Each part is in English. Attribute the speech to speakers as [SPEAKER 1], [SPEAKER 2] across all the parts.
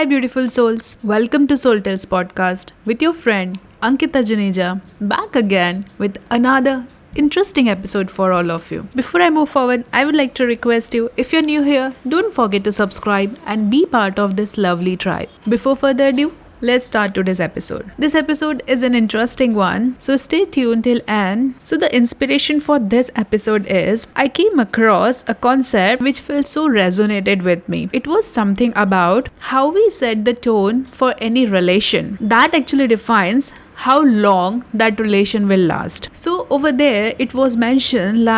[SPEAKER 1] Hi, beautiful souls. Welcome to Soul Tales podcast with your friend Ankita Juneja, back again with another interesting episode for all of you. Before I move forward, I would like to request you, if you're new here, don't forget to subscribe and be part of this lovely tribe. Before further ado, let's start today's episode. This episode is an interesting one, so stay tuned till end. So the inspiration for this episode is I came across a concept which felt so resonated with me. It was something about how we set the tone for any relation. That actually defines how long that relation will last. So over there it was mentioned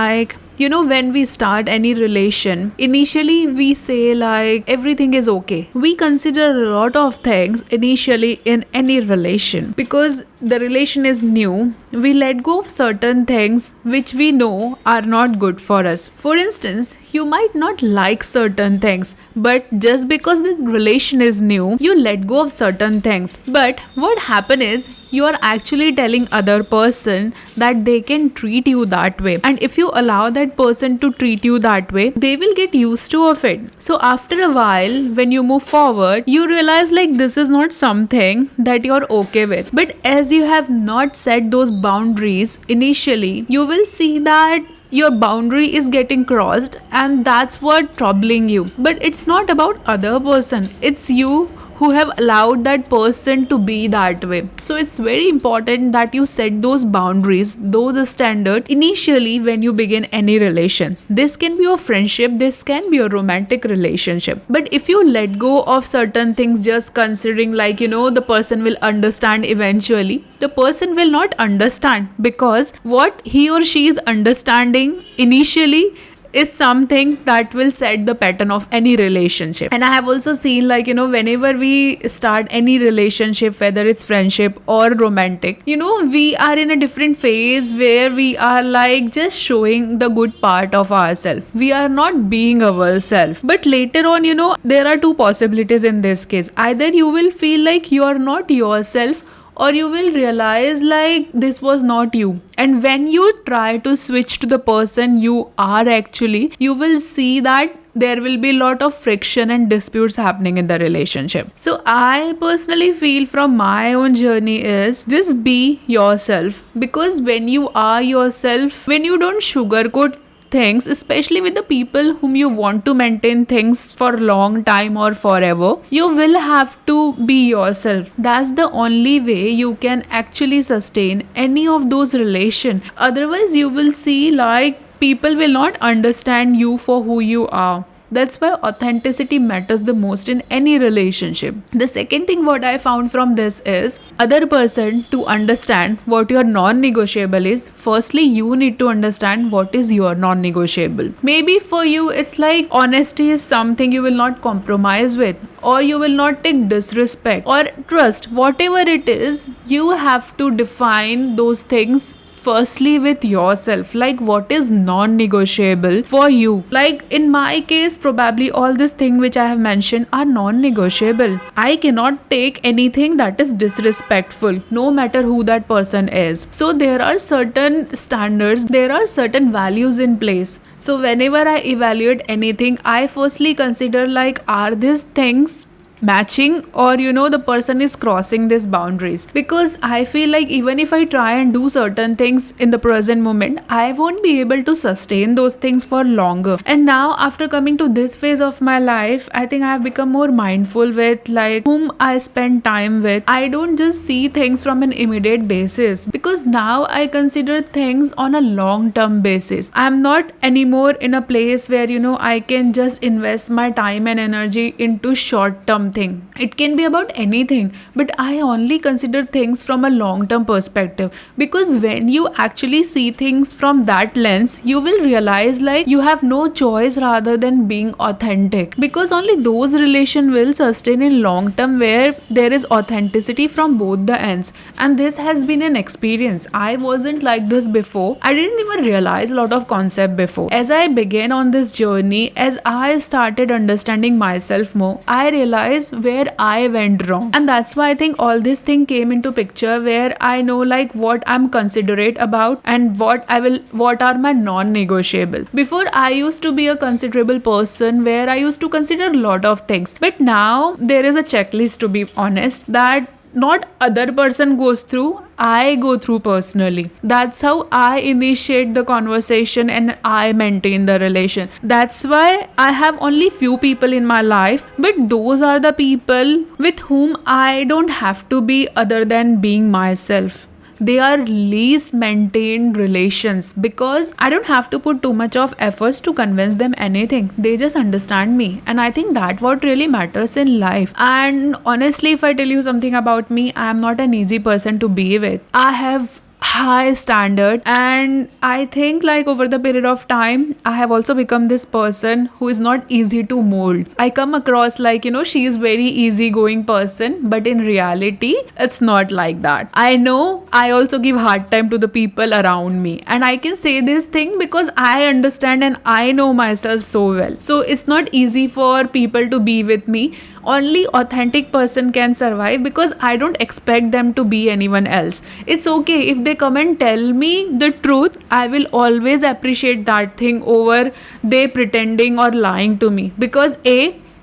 [SPEAKER 1] when we start any relation, initially we say like everything is okay. We consider a lot of things initially in any relation because the relation is new. We let go of certain things which we know are not good for us. For instance, you might not like certain things, but just because this relation is new, you let go of certain things. But what happens is you are actually telling other person that they can treat you that way, and if you allow that person to treat you that way, they will get used to of it. So after a while, when you move forward, you realize like this is not something that you're okay with. But as you have not set those boundaries initially, you will see that your boundary is getting crossed, and that's what troubling you. But it's not about other person, it's you who have allowed that person to be that way. So it's very important that you set those boundaries, those standards initially when you begin any relation. This can be a friendship, this can be a romantic relationship. But if you let go of certain things just considering the person will understand eventually, the person will not understand, because what he or she is understanding initially is something that will set the pattern of any relationship. And I have also seen whenever we start any relationship, whether it's friendship or romantic, we are in a different phase where we are just showing the good part of ourselves. We are not being ourselves. But later on, there are two possibilities in this case. Either you will feel like you are not yourself, or you will realize like this was not you. And when you try to switch to the person you are actually, you will see that there will be a lot of friction and disputes happening in the relationship. So I personally feel from my own journey is just be yourself, because when you are yourself, when you don't sugarcoat things, especially with the people whom you want to maintain things for long time or forever, you will have to be yourself. That's the only way you can actually sustain any of those relation. Otherwise you will see like people will not understand you for who you are. That's why authenticity matters the most in any relationship. The second thing what I found from this is, other person to understand what your non-negotiable is, firstly you need to understand what is your non-negotiable. Maybe for you it's like honesty is something you will not compromise with, or you will not take disrespect or trust. Whatever it is, you have to define those things firstly with yourself, like what is non-negotiable for you. Like in my case, probably all this thing which I have mentioned are non-negotiable. I cannot take anything that is disrespectful, no matter who that person is. So there are certain standards, there are certain values in place. So whenever I evaluate anything, I firstly consider like, are these things matching, or the person is crossing these boundaries. Because I feel like even if I try and do certain things in the present moment, I won't be able to sustain those things for longer. And now after coming to this phase of my life, I think I have become more mindful with like whom I spend time with. I don't just see things from an immediate basis, because now I consider things on a long-term basis. I'm not anymore in a place where I can just invest my time and energy into short-term thing. It can be about anything, but I only consider things from a long-term perspective, because when you actually see things from that lens, you will realize like you have no choice rather than being authentic, because only those relations will sustain in long term where there is authenticity from both the ends. And this has been an experience experience. I wasn't like this before. I didn't even realize a lot of concept before. As I began on this journey, as I started understanding myself more, I realized where I went wrong. And that's why I think all this thing came into picture, where I know like what I'm considerate about and what are my non-negotiable. Before, I used to be a considerable person where I used to consider a lot of things. But now there is a checklist, to be honest, that not other person goes through, I go through personally. That's how I initiate the conversation and I maintain the relation. That's why I have only few people in my life, but those are the people with whom I don't have to be other than being myself. They are least maintained relations because I don't have to put too much of efforts to convince them anything. They just understand me, and I think that what really matters in life. And honestly, if I tell you something about me, I am not an easy person to be with. I have high standard, and I think like over the period of time I have also become this person who is not easy to mold. I come across like, she is very easygoing person, but in reality it's not like that. I know I also give hard time to the people around me, and I can say this thing because I understand and I know myself so well. So it's not easy for people to be with me. Only authentic person can survive because I don't expect them to be anyone else. It's okay if they come and tell me the truth. I will always appreciate that thing over they pretending or lying to me, because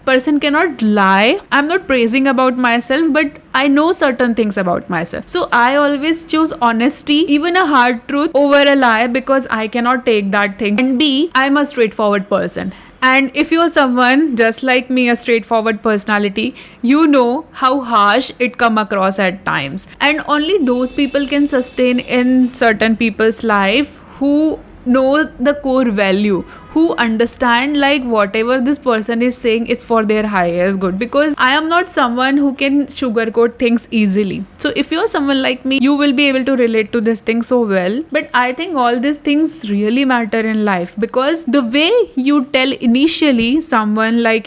[SPEAKER 1] person cannot lie. I'm not praising about myself, but I know certain things about myself. So I always choose honesty, even a hard truth, over a lie, because I cannot take that thing. And B, I'm a straightforward person. And if you're someone just like me, a straightforward personality, you know how harsh it come across at times. And only those people can sustain in certain people's life who know the core value, who understand like whatever this person is saying, it's for their highest good. Because I am not someone who can sugarcoat things easily. So if you're someone like me, you will be able to relate to this thing so well. But I think all these things really matter in life, because the way you tell initially someone like,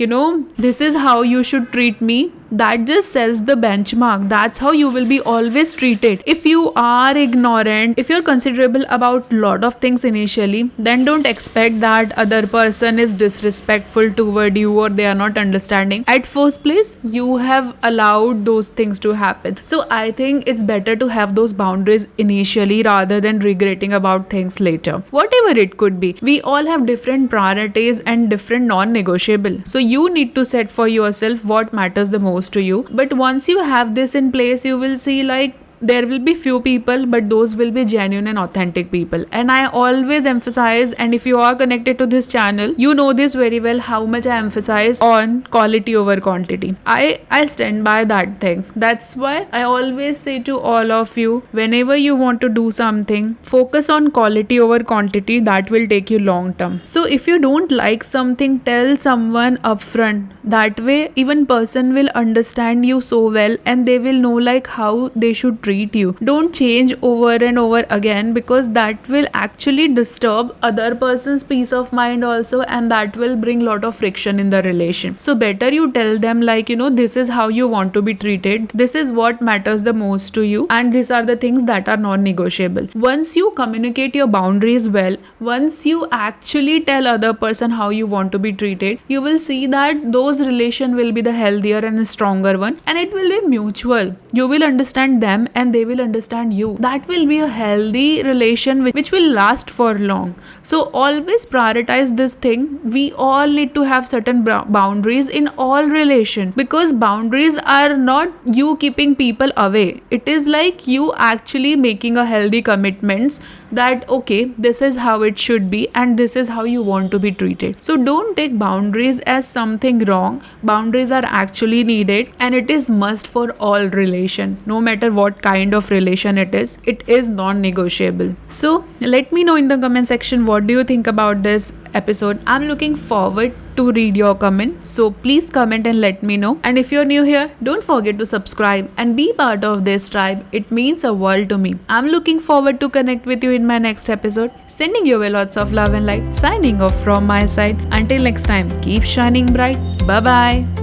[SPEAKER 1] this is how you should treat me, that just sets the benchmark. That's how you will be always treated. If you are ignorant, if you're considerable about lot of things initially, then don't expect that other person is disrespectful toward you or they are not understanding. At first place, you have allowed those things to happen. So I think it's better to have those boundaries initially rather than regretting about things later. Whatever it could be, we all have different priorities and different non-negotiable. So you need to set for yourself what matters the most to you. But once you have this in place, you will see like there will be few people, but those will be genuine and authentic people. And I always emphasize, and if you are connected to this channel, you know this very well, how much I emphasize on quality over quantity. I stand by that thing. That's why I always say to all of you, whenever you want to do something, focus on quality over quantity. That will take you long term. So if you don't like something, tell someone upfront. That way even person will understand you so well, and they will know like how they should treat you. Don't change over and over again, because that will actually disturb other person's peace of mind also, and that will bring lot of friction in the relation. So better you tell them like, this is how you want to be treated, this is what matters the most to you, and these are the things that are non-negotiable. Once you communicate your boundaries well, once you actually tell other person how you want to be treated, you will see that those relation will be the healthier and stronger one, and it will be mutual. You will understand them and they will understand you. That will be a healthy relation which will last for long. So always prioritize this thing. We all need to have certain boundaries in all relation, because boundaries are not you keeping people away. It is like you actually making a healthy commitments that okay, this is how it should be and this is how you want to be treated. So don't take boundaries as something wrong. Boundaries are actually needed, and it is must for all relation, no matter what kind of relation it is non-negotiable. So let me know in the comment section, what do you think about this episode? I'm looking forward to read your comment, so please comment and let me know. And if you're new here, don't forget to subscribe and be part of this tribe. It means a world to me. I'm looking forward to connect with you in my next episode. Sending you lots of love and light. Signing off from my side. Until next time, keep shining bright. Bye bye.